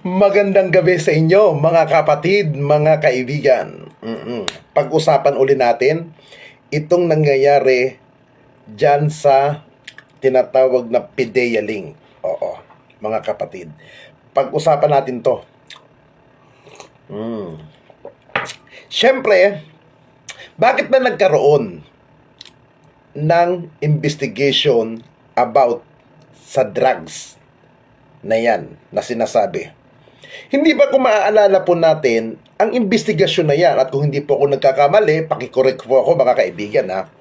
Magandang gabi sa inyo, mga kapatid, mga kaibigan. Pag-usapan uli natin itong nangyayari dyan sa tinatawag na PIDEA link. Oo, mga kapatid. Pag-usapan natin to. Siyempre, bakit ba nagkaroon ng investigation about sa drugs na yan na sinasabi? Hindi ba kung maaalala po natin ang investigasyon na yan, at kung hindi po ako nagkakamali, pakicorrect po ako mga kaibigan ha.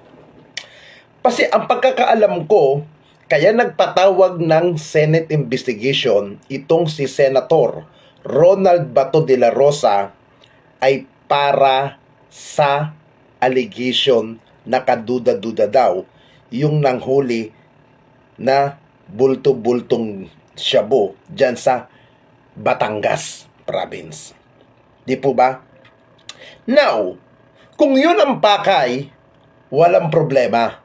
Kasi ang pagkakaalam ko, kaya nagpatawag ng Senate investigation itong si Senator Ronald Bato de la Rosa ay para sa allegation na kaduda-duda daw yung nanghuli na bulto-bultong shabu dyan sa Batangas province. Di po ba? Now, kung yun ang pakay, walang problema.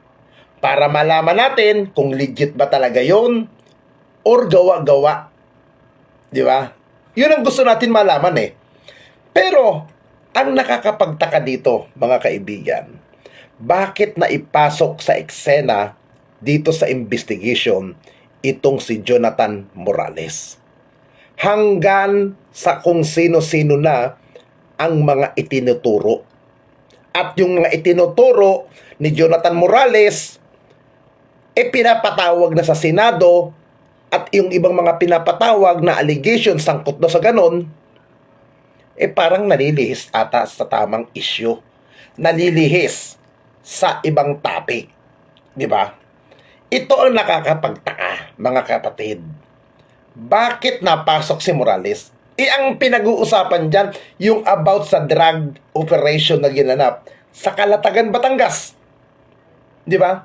Para malaman natin kung legit ba talaga yun or gawa-gawa. Di ba? Yun ang gusto natin malaman eh. Pero, ang nakakapagtaka dito, mga kaibigan, bakit naipasok sa eksena dito sa investigation itong si Jonathan Morales? Hanggan sa kung sino-sino na ang mga itinuturo. At yung mga itinuturo ni Jonathan Morales, pinapatawag na sa Senado, at yung ibang mga pinapatawag na allegation sangkot na sa ganon, parang nalilihis ata sa tamang issue. Nalilihis sa ibang topic. Di ba? Ito ang nakakapagtaka, mga kapatid. Bakit napasok si Morales? Ang pinag-uusapan dyan, yung about sa drug operation na ginanap sa Calatagan, Batangas. Di ba?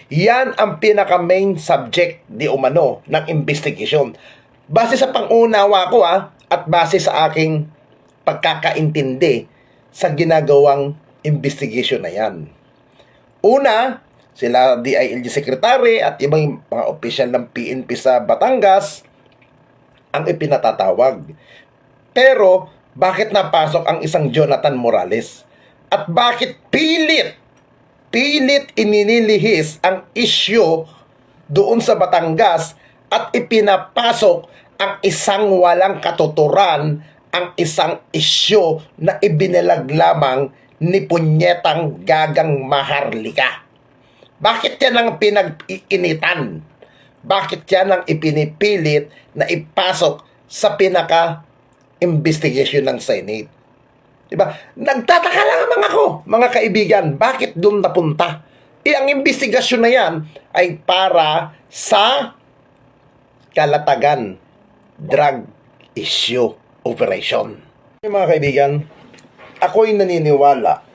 Yan ang pinaka-main subject di umano ng investigation. Base sa pangunawa ko at base sa aking pagkakaintindi sa ginagawang investigation na yan. Una, sila DILG Secretary at ibang mga opisyal ng PNP sa Batangas ang ipinatatawag. Pero, bakit napasok ang isang Jonathan Morales? At bakit pilit ininilihis ang issue doon sa Batangas at ipinapasok ang isang walang katuturan, ang isang issue na ibinilag lamang ni punyetang Gagang Maharlika? Bakit yan ang pinag-iinitan? Bakit yan ang ipinipilit na ipasok sa pinaka-investigation ng Senate? Diba? Nagtataka lang naman ako, mga kaibigan, bakit doon napunta? Ang investigasyon na yan ay para sa Calatagan drug issue operation. Mga kaibigan, ako'y naniniwala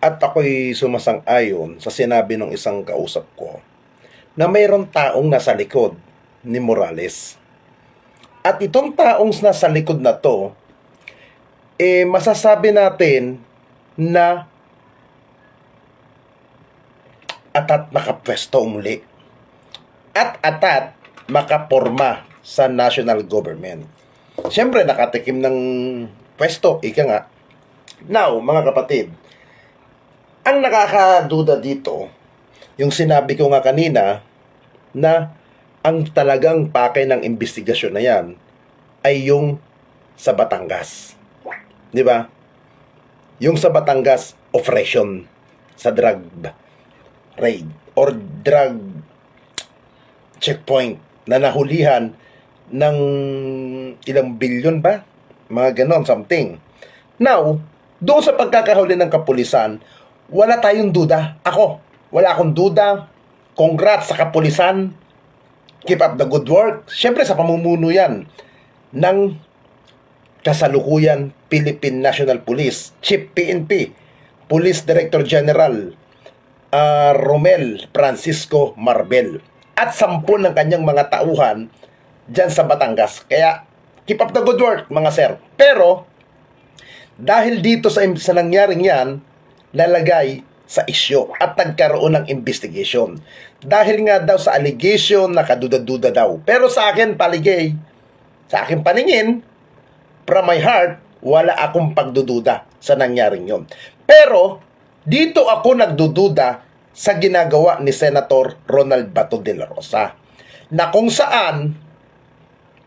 at ako'y sumasang-ayon sa sinabi ng isang kausap ko na mayroong taong nasa likod ni Morales. At itong taong nasa likod na to, masasabi natin na atat makapwesto umuli. At atat makaporma sa national government. Siyempre, nakatikim ng pwesto, ika nga. Now, mga kapatid, ang nakakaduda dito, yung sinabi ko nga kanina na ang talagang pakay ng investigasyon na yan ay yung sa Batangas. Di ba? Yung sa Batangas operation sa drug raid or drug checkpoint na nahulihan ng ilang bilyon ba? Mga ganon, something. Now, doon sa pagkakahuli ng kapulisan, wala tayong duda. Wala akong duda. Congrats sa kapulisan. Keep up the good work. Siyempre, sa pamumuno yan ng kasalukuyan Philippine National Police, Chief PNP, Police Director General Romel Francisco Marbel, at 10 ng kanyang mga tauhan dyan sa Batangas. Kaya, keep up the good work, mga sir. Pero, dahil dito sa nangyaring yan, lalagay sa isyo at nagkaroon ng investigation. Dahil nga daw sa allegation na kaduda-duda daw. Pero sa akin, paligay, Sa aking paningin, from my heart, wala akong pagdududa sa nangyaring yon. Pero, dito ako nagdududa sa ginagawa ni Senator Ronald Bato de la Rosa, na kung saan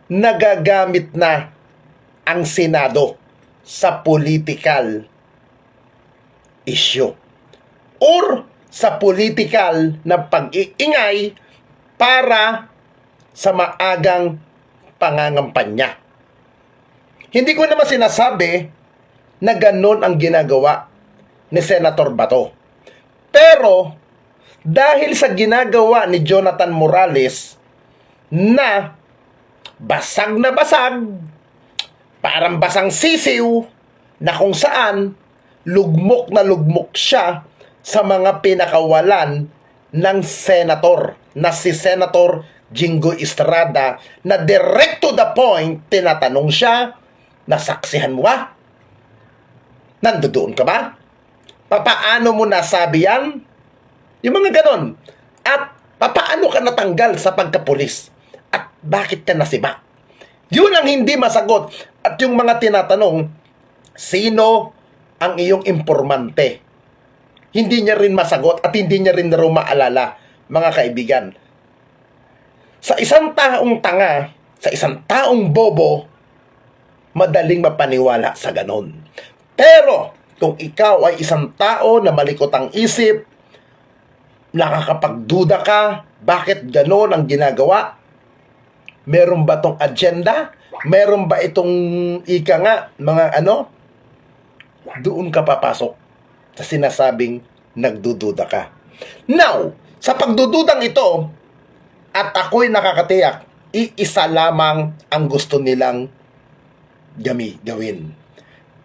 nagagamit na ang Senado sa political issue or sa political na pag-iingay para sa maagang pangangampanya. Hindi ko naman sinasabi na ganon ang ginagawa ni Senator Bato. Pero, dahil sa ginagawa ni Jonathan Morales na basag, parang basang sisiw, na kung saan lugmok na lugmok siya sa mga pinakawalan ng senator na si Senator Jinggoy Estrada, na direct to the point, tinatanong siya, nasaksihan mo ba? Nandoon ka ba? Papaano mo nasabi yan? Yung mga ganon. At papaano ka natanggal sa pagkapulis? At bakit ka nasiba? Yun ang hindi masagot. At yung mga tinatanong, sino ang iyong informante? Hindi niya rin masagot at hindi niya rin raw maalala, mga kaibigan. Sa isang taong tanga, sa isang taong bobo, madaling mapaniwala sa ganon. Pero, kung ikaw ay isang tao na malikot ang isip, nakakapagduda ka, bakit ganon ang ginagawa? Meron ba tong agenda? Meron ba itong ika nga, mga ano? Doon ka papasok sa sinasabing nagdududa ka. Now, sa pagdududang ito, at ako'y nakakatiyak, iisa lamang ang gusto nilang gawin.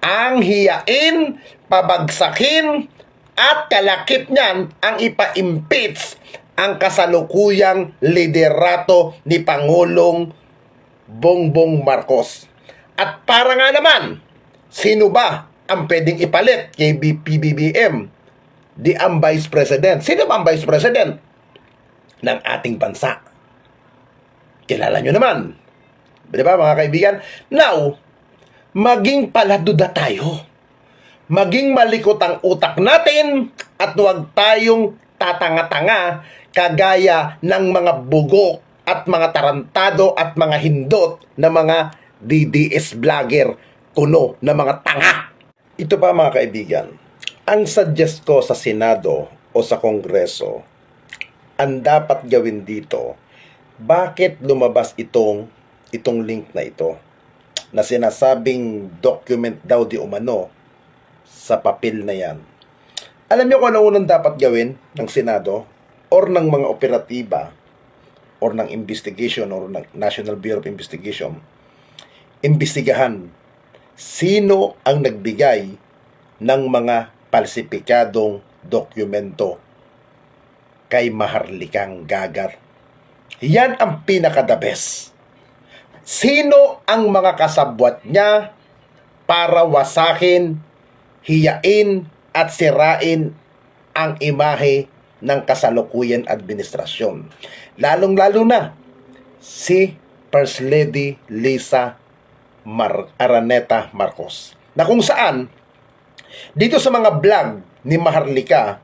Ang hiyain, pabagsakin, at kalakip niyan ang ipa-impeach ang kasalukuyang liderato ni Pangulong Bongbong Marcos. At para nga naman, sino ba ang pwedeng ipalit kay PBBM? Di ang Vice President. Sino ba ang Vice President ng ating bansa? Kilala nyo naman. Di ba, mga kaibigan? Now, maging paladuda tayo. Maging malikot ang utak natin at huwag tayong tatanga-tanga kagaya ng mga bugok at mga tarantado at mga hindot na mga DDS vlogger, kuno na mga tanga. Ito pa, mga kaibigan, ang suggest ko sa Senado o sa Kongreso, ang dapat gawin dito, bakit lumabas itong link na ito na sinasabing document daw di umano sa papel na yan. Alam niyo kung ano unang dapat gawin ng Senado or ng mga operatiba or ng investigation or ng National Bureau of Investigation? Imbestigahan sino ang nagbigay ng mga palsipikadong dokumento kay Maharlikang Gagar. Yan ang pinaka-the best. Sino ang mga kasabwat niya para wasakin, hiyain at sirain ang imahe ng kasalukuyan administrasyon. Lalong-lalo na si First Lady Lisa Araneta Marcos, na kung saan dito sa mga vlog ni Maharlika,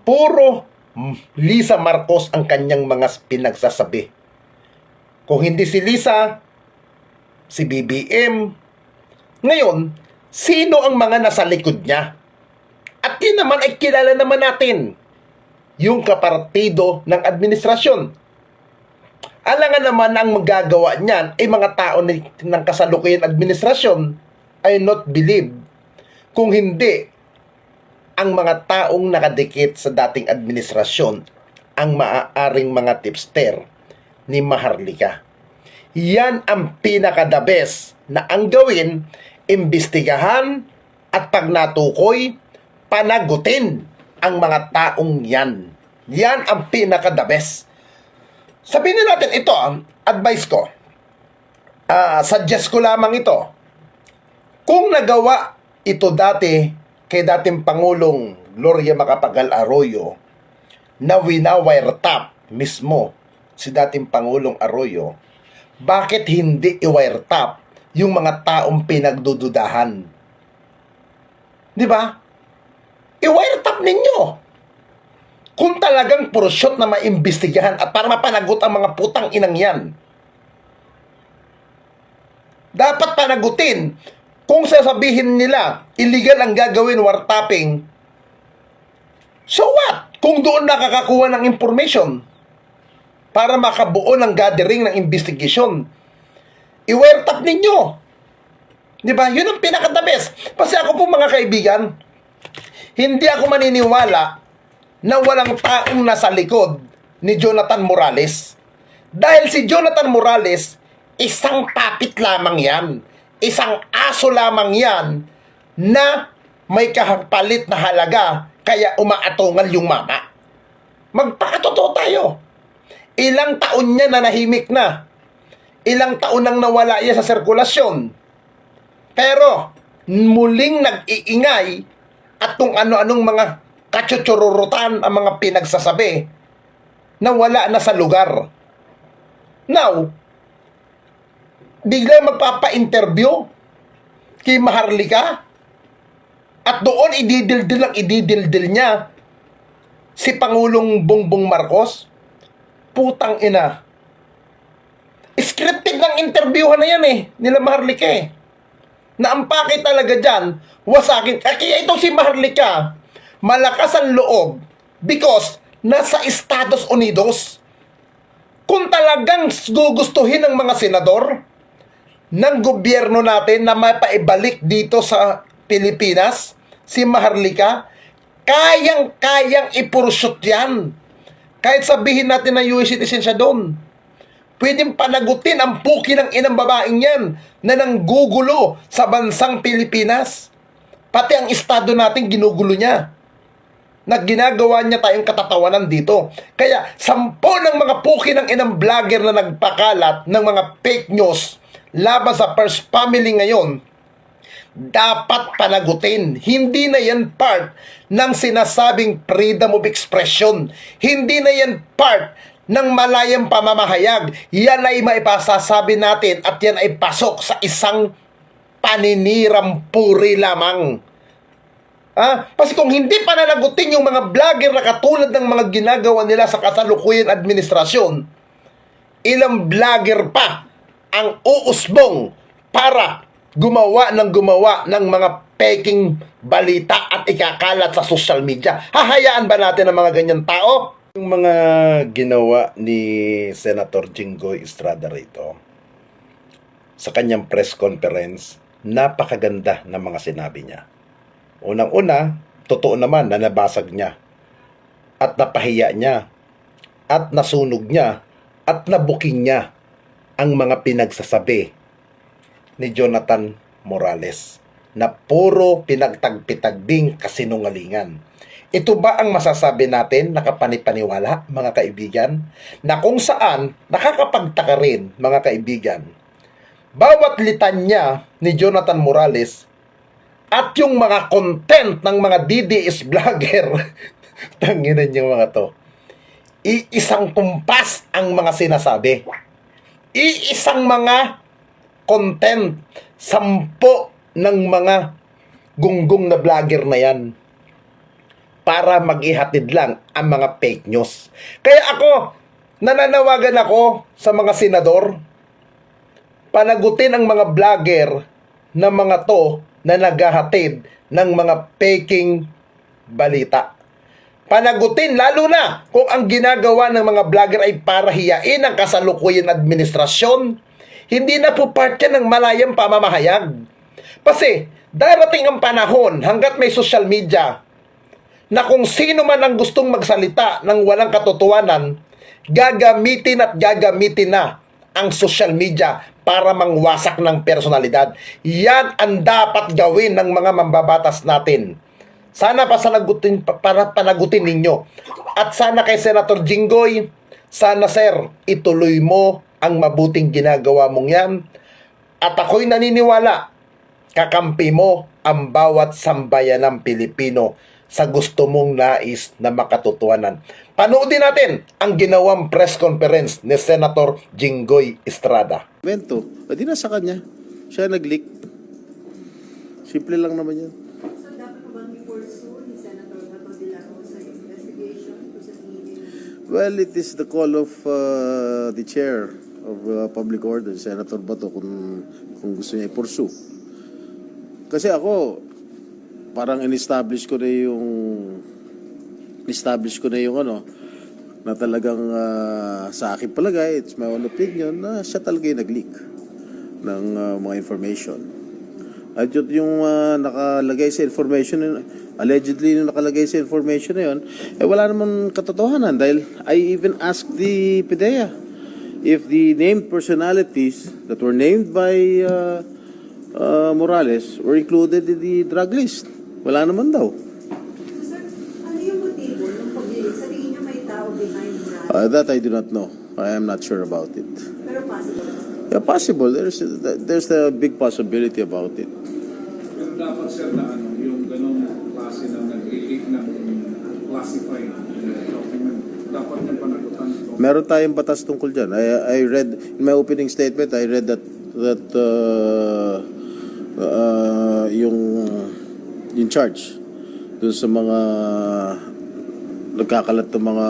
puro Lisa Marcos ang kanyang mga pinagsasabi. Kung hindi si Lisa, si BBM. Ngayon, sino ang mga nasa likod niya? At yun naman ay kilala naman natin, yung kapartido ng administrasyon. Alangan naman ang magagawa niyan ay mga tao ng kasalukuyan administrasyon. I not believe kung hindi ang mga taong nakadikit sa dating administrasyon ang maaaring mga tipster ni Maharlika. Yan ang pinaka-the best na ang gawin, imbestigahan at pag natukoy, panagutin ang mga taong yan. Yan ang pinaka-the best. Sabihin na natin ito, advice ko. Suggest ko lamang ito. Kung nagawa ito dati kay dating Pangulong Gloria Macapagal Arroyo, na winawire tap mismo si dating Pangulong Arroyo, bakit hindi i-wiretap yung mga taong pinagdududahan? Di ba? I-wiretap ninyo. Kung talagang pursyot na maimbestigahan at para mapanagot ang mga putang inang yan. Dapat panagutin. Kung sasabihin nila, illegal ang gagawin, wiretapping, so what? Kung doon nakakakuha ng information para makabuo ng gathering ng investigation, i-wiretap ninyo. Di ba? Yun ang pinaka-the best. Kasi ako po mga kaibigan, hindi ako maniniwala na walang taong nasa likod ni Jonathan Morales. Dahil si Jonathan Morales, isang papit lamang yan. Isang aso lamang yan na may kapalit na halaga kaya umaatungal yung mama. Magpakatotoo tayo. Ilang taon niya na nahimik na. Ilang taon nang nawala niya sa sirkulasyon. Pero muling nag-iingay at kung ano-anong mga kachuchururutan ang mga pinagsasabi na wala na sa lugar. Now, biglang magpapa-interview kay Maharlika at doon ididildil niya si Pangulong Bongbong Marcos. Putang ina. Scripted ng interviewhan na yan nila Maharlika Na ang pakit talaga dyan, wasakin. Kaya itong si Maharlika, malakas ang loob because nasa Estados Unidos. Kung talagang gugustuhin ng mga senador ng gobyerno natin na mapaibalik dito sa Pilipinas, si Maharlika, kayang-kayang ipursot yan. Kahit sabihin natin na US citizen siya doon. Pwedeng panagutin ang puki ng inang babaeng yan na nanggugulo sa bansang Pilipinas. Pati ang estado natin ginugulo niya. Na ginagawa niya tayong katatawanan dito. Kaya 10 ng mga puki ng inang vlogger na nagpakalat ng mga fake news laban sa First Family ngayon, dapat panagutin. Hindi na yan part ng sinasabing freedom of expression. Hindi na yan part ng malayang pamamahayag. Yan ay maipasasabi natin at yan ay pasok sa isang paninirampuri lamang. Kasi kung hindi pananagutin yung mga vlogger na katulad ng mga ginagawa nila sa kasalukuyan administrasyon, ilang vlogger pa ang uusbong para gumawa ng mga peking balita at ikakalat sa social media. Hahayaan ba natin ang mga ganyan tao? Yung mga ginawa ni Senator Jinggoy Estrada rito sa kanyang press conference, napakaganda ng mga sinabi niya. Unang-una, totoo naman na nabasag niya at napahiya niya at nasunog niya at nabuking niya ang mga pinagsasabi ni Jonathan Morales na puro pinagtagpitagding kasinungalingan. Ito ba ang masasabi natin nakapanipaniwala, mga kaibigan? Na kung saan nakakapagtaka rin, mga kaibigan, bawat litanya ni Jonathan Morales at yung mga content ng mga DDS vlogger, tanginan yung mga to, iisang kumpas ang mga sinasabi. Iisang mga content, 10 ng mga gunggong na vlogger na yan para mag-ihatid lang ang mga fake news. Kaya ako, nananawagan ako sa mga senador, panagutin ang mga vlogger na mga to na naghahatid ng mga faking balita. Panagutin, lalo na kung ang ginagawa ng mga vlogger ay para hiyain ang kasalukuyan administrasyon. Hindi na po part yan ng malayang pamamahayag. Kasi darating ang panahon hanggat may social media na kung sino man ang gustong magsalita ng walang katotohanan, gagamitin na ang social media para mangwasak ng personalidad. Yan ang dapat gawin ng mga mambabatas natin. Sana para panagutin ninyo. At sana kay Senator Jinggoy, sana sir, ituloy mo ang mabuting ginagawa mong yan. At ako'y naniniwala, kakampi mo ang bawat sambayanang Pilipino sa gusto mong nais na makatotohanan. Panoodin natin ang ginawang press conference ni Senator Jinggoy Estrada. Mento, di na sa kanya. Siya nag-leak. Simple lang naman yan. So, dapat pa bang i-pursue ni Senator Bato de la Rosa yung investigation kung sa tingin? Well, it is the call of the chair of public order, Senator Bato, kung gusto niya i-pursue. Kasi ako, parang in-establish ko na yung ano, na talagang sa akin palagay, it's my own opinion, na siya talaga yung nag-leak ng mga information. At yung nakalagay sa information, allegedly yung nakalagay sa information na yun, wala naman katotohanan dahil I even asked the PIDEA if the named personalities that were named by Morales were included in the drug list. Wala naman daw. So, sir, ano yung motibo ng pag-release? Sa tingin niyo may tao behind Morales? That I do not know. I am not sure about it. Pero possible. Yeah, possible. There's a big possibility about it. Pero dapat sir na ano, yung ganong klase ng nag-leak ng classified document, dapat yung panagutan ito. Meron tayong batas tungkol dyan. I read, in my opening statement, I read that yung charge dun sa mga nagkakalat ng mga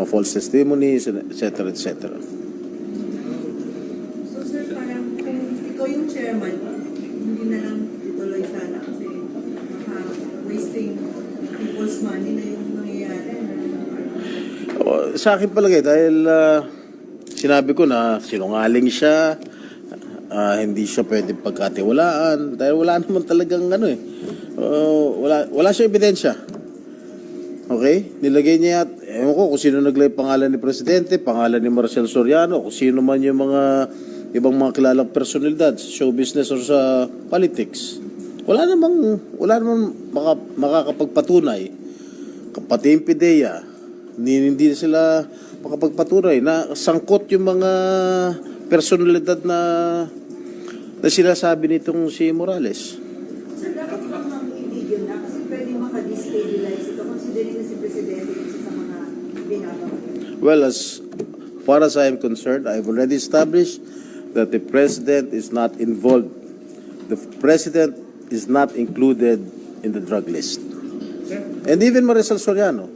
false testimonies, etc., etc. So, sir, parang kung ikaw yung chairman, hindi na lang ituloy sana kasi wasting people's money na yung nangyayari. Sa akin palagay, dahil sinabi ko na sinungaling siya, hindi siya pwedeng pagkatiwalaan, dahil wala naman talagang wala siyang ebidensya. Okay? Nilagay niya, ewan ko kung sino naglagay pangalan ni Presidente, pangalan ni Marcel Soriano, kung sino man yung mga ibang mga kilalang personalidad sa show business or sa politics. Wala namang makakapagpatunay. Pati yung PIDEA, hindi sila makapagpatunay na sangkot yung mga personalidad na sinasabi nitong si Morales. Sir, dapat bang mag-ibigyan na kasi pwede makadestabilize ito considering na si Presidente isa sa mga binabang. Well, as far as I am concerned, I've already established that the President is not involved. The President is not included in the drug list. And even Maricel Soriano.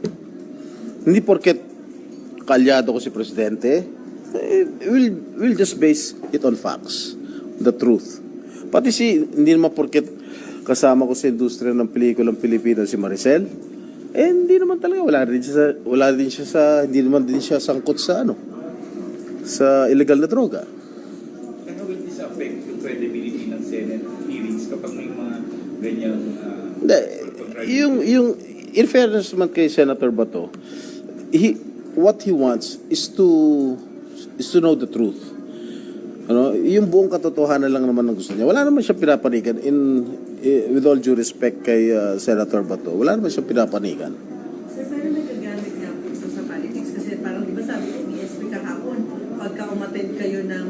Hindi porket kalyado ko si Presidente, we'll just base it on facts, the truth. Pati hindi naman porket kasama ko sa industriya ng pelikulang Pilipinas si Maricel, hindi naman talaga, hindi naman din siya sangkot sa sa illegal na droga. Kaya will this affect yung credibility ng Senate hearings kapag may mga ganyang In fairness naman kay Senator Bato, what he wants is to know the truth. Yung buong katotohanan lang naman ang gusto niya. Wala naman siya pinapanigan with all due respect kay Senator Bato. Wala naman siya pinapanigan. Sir, pero nagagamit nga po ito sa politics kasi parang di ba sabi ni SP kahapon, pagka umattend kayo ng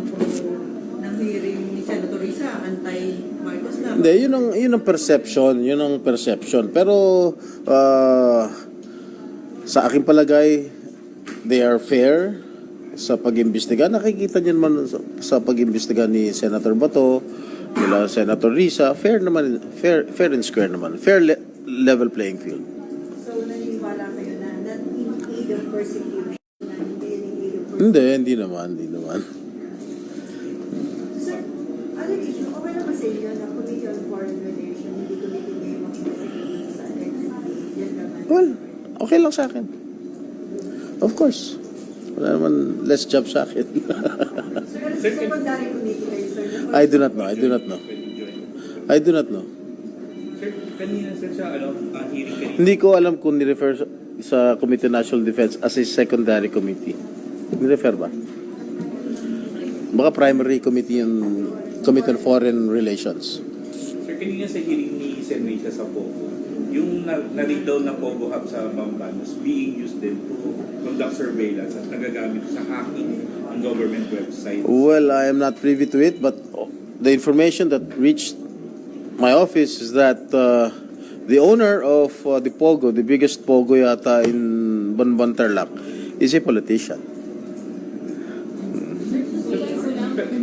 hearing ni Senator Risa, anti-Marcos na. Hindi, yun ang perception. Pero sa aking palagay, they are fair sa pag-imbestiga. Nakikita niyo naman sa pag-imbestiga ni Senator Bato, nila Senator Risa, fair and square naman. Fair level playing field. So, naniniwala kayo na not in aid of persecution, na hindi in aid of persecution. Hindi naman. Sir, allegation, okay na ba sa inyo na Committee on Foreign Relations, hindi committee na yung mag-investigate sa allegedly gentleman? Well, okay lang sa akin. Of course. Wala naman less job sa akin. Sir, secondary committee kayo, sir? I do not know. Sir, kanina sir sa hearing kanina. Hindi ko alam kung ni-refer sa Committee on National Defense as a secondary committee. Ni-refer ba? Baka primary committee yung Committee on Foreign Relations. Sir, kanina sa hearing ni Sen. Risa sa Pogo, yung na-read down na Pogo Hub sa Bamban was being used din to conduct surveillance at nagagamit sa hacking ang government website. Well, I am not privy to it, but the information that reached my office is that The owner of the Pogo, the biggest Pogo yata in Bonbon Tarlac, is a politician.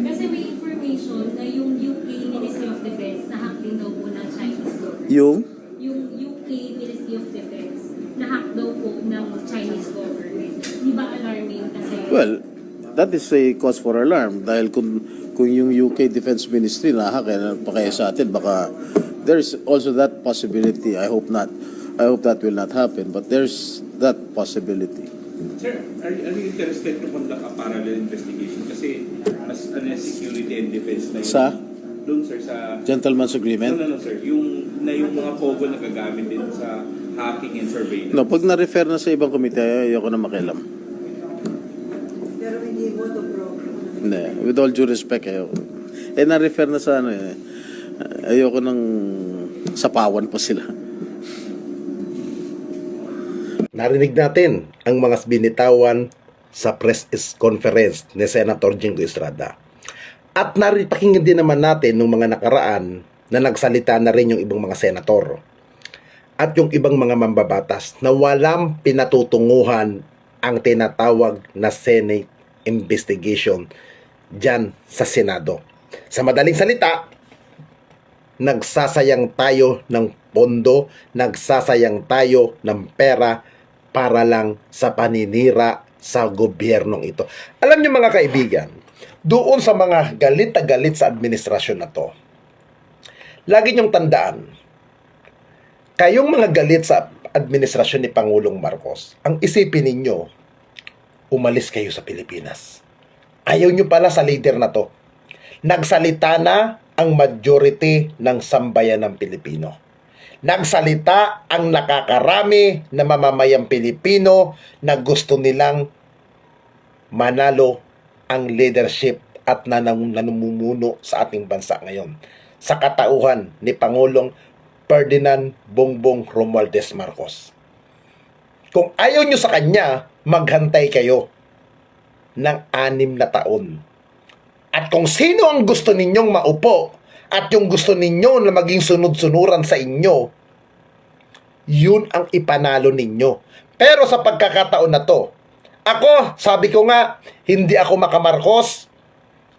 Kasi may information na yung UK Ministry of Defense na-hack din daw po ng Chinese government. Yung Yung UK Ministry of Defense na-hack daw po ng Chinese government. Di ba alarming kasi? Well, that is a cause for alarm dahil kung yung UK Defense Ministry na-hack, pa kaya sa atin, baka there's also that possibility. I hope not. I hope that will not happen, but there's that possibility. Sir, are you interested to conduct a parallel investigation? Kasi mas security and defense na yun. Sa? Doon, sir, sa... Gentleman's No, agreement? no, no, sir. Yung mga pogo na gagamit din sa hacking and surveillance. No, pag na-refer na sa ibang komite, ayoko na makialam. Pero hindi mo to bro. Hindi, with all due respect, ayoko. Na-refer na sa ayoko nang sapawan pa sila. Narinig natin ang mga binitawan sa press conference ni Senator Jingo Estrada. At pakinggan din naman natin nung mga nakaraan na nagsalita na rin yung ibang mga senator at yung ibang mga mambabatas na walang pinatutunguhan ang tinatawag na Senate investigation dyan sa Senado. Sa madaling salita, nagsasayang tayo ng pondo, nagsasayang tayo ng pera para lang sa paninira sa gobyernong ito. Alam niyo mga kaibigan, doon sa mga galit na galit sa administrasyon na to, lagi niyong tandaan, kayong mga galit sa administrasyon ni Pangulong Marcos, ang isipin ninyo, umalis kayo sa Pilipinas. Ayaw niyo pala sa leader na to. Nagsalita na ang majority ng sambayan ng Pilipino. Nagsalita ang nakakarami na mamamayang Pilipino na gusto nilang manalo ang leadership at nanumumuno sa ating bansa ngayon. Sa katauhan ni Pangulong Ferdinand Bongbong Romualdez Marcos. Kung ayaw nyo sa kanya, maghantay kayo ng 6 na taon. At kung sino ang gusto ninyong maupo at yung gusto ninyo na maging sunod-sunuran sa inyo, yun ang ipanalo ninyo. Pero sa pagkakataon na to, ako, sabi ko nga, hindi ako makamarkos,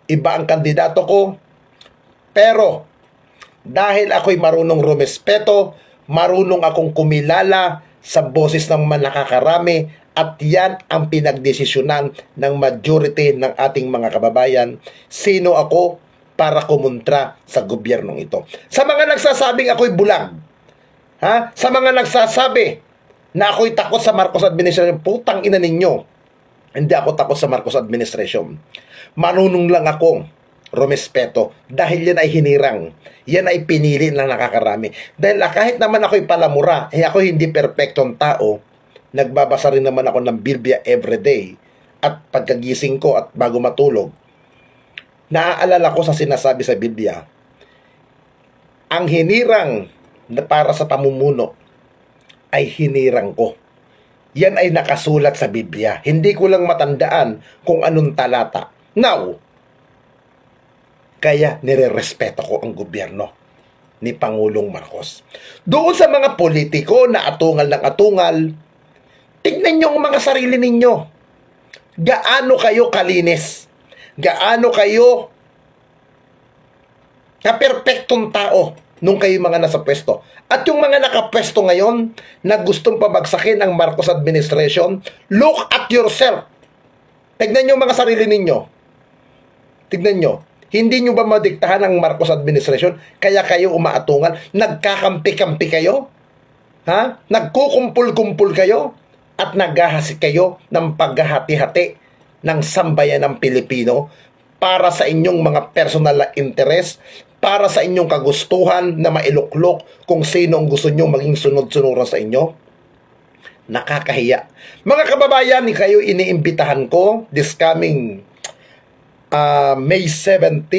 iba ang kandidato ko, pero dahil ako'y marunong rumespeto, marunong akong kumilala sa boses ng mga nakakarami, at yan ang pinagdesisyonan ng majority ng ating mga kababayan. Sino ako para kumontra sa gobyernong ito? Sa mga nagsasabing ako'y bulag, sa mga nagsasabi na ako'y takot sa Marcos administration, putang ina ninyo, hindi ako takot sa Marcos administration. Marunong lang akong rumespeto dahil yan ay hinirang. Yan ay pinili ng nakakarami. Dahil kahit naman ako'y palamura, ako hindi perpektong tao, nagbabasa rin naman ako ng Biblia everyday at pagkagising ko at bago matulog, naaalala ko sa sinasabi sa Biblia, ang hinirang na para sa pamumuno ay hinirang ko. Yan ay nakasulat sa Biblia. Hindi ko lang matandaan kung anong talata. Now, kaya nire-respeto ko ang gobyerno ni Pangulong Marcos. Doon sa mga politiko na atungal ng atungal, tignan nyo ang mga sarili ninyo. Gaano kayo kalinis? Gaano kayo kaperpektong tao nung kayo mga nasa pwesto? At yung mga nakapwesto ngayon na gustong pabagsakin ang Marcos administration, look at yourself. Tignan nyo ang mga sarili ninyo. Tignan nyo. Hindi nyo ba madiktahan ang Marcos administration kaya kayo umaatungal? Nagkakampi-kampi kayo? Nagkukumpul-kumpul kayo? At naghahasi kayo ng paghahati-hati ng sambayan ng Pilipino para sa inyong mga personal na interest, para sa inyong kagustuhan na mailuklok kung sino ang gusto nyo maging sunod-sunuran sa inyo? Nakakahiya. Mga kababayan, kayo iniimbitahan ko this coming May 17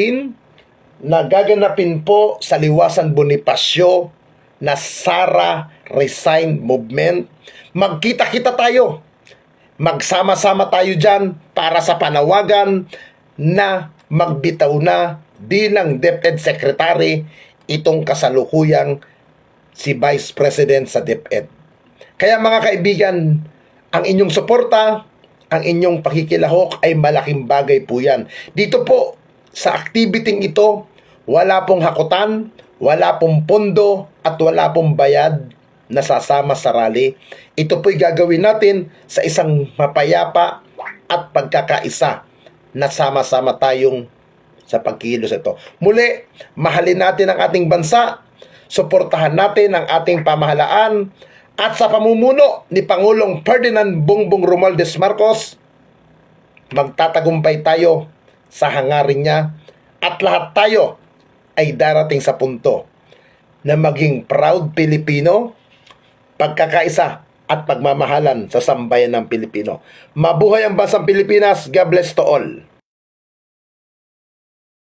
na gaganapin po sa Liwasan Bonifacio na Sara Resign Movement. Magkita-kita tayo. Magsama-sama tayo dyan para sa panawagan na magbitaw na bilang DepEd Secretary itong kasalukuyang si Vice President sa DepEd. Kaya mga kaibigan, ang inyong suporta, ang inyong pakikilahok ay malaking bagay po yan. Dito po, sa activity ito, wala pong hakutan, wala pong pondo, at wala pong bayad na sasama sa rally. Ito po'y gagawin natin sa isang mapayapa at pagkakaisa na sama-sama tayong sa pagkilos ito. Muli, mahalin natin ang ating bansa, suportahan natin ang ating pamahalaan, at sa pamumuno ni Pangulong Ferdinand Bongbong Romualdez Marcos, magtatagumpay tayo sa hangarin niya at lahat tayo ay darating sa punto na maging proud Pilipino, pagkakaisa at pagmamahalan sa sambayan ng Pilipino. Mabuhay ang bansang Pilipinas. God bless to all.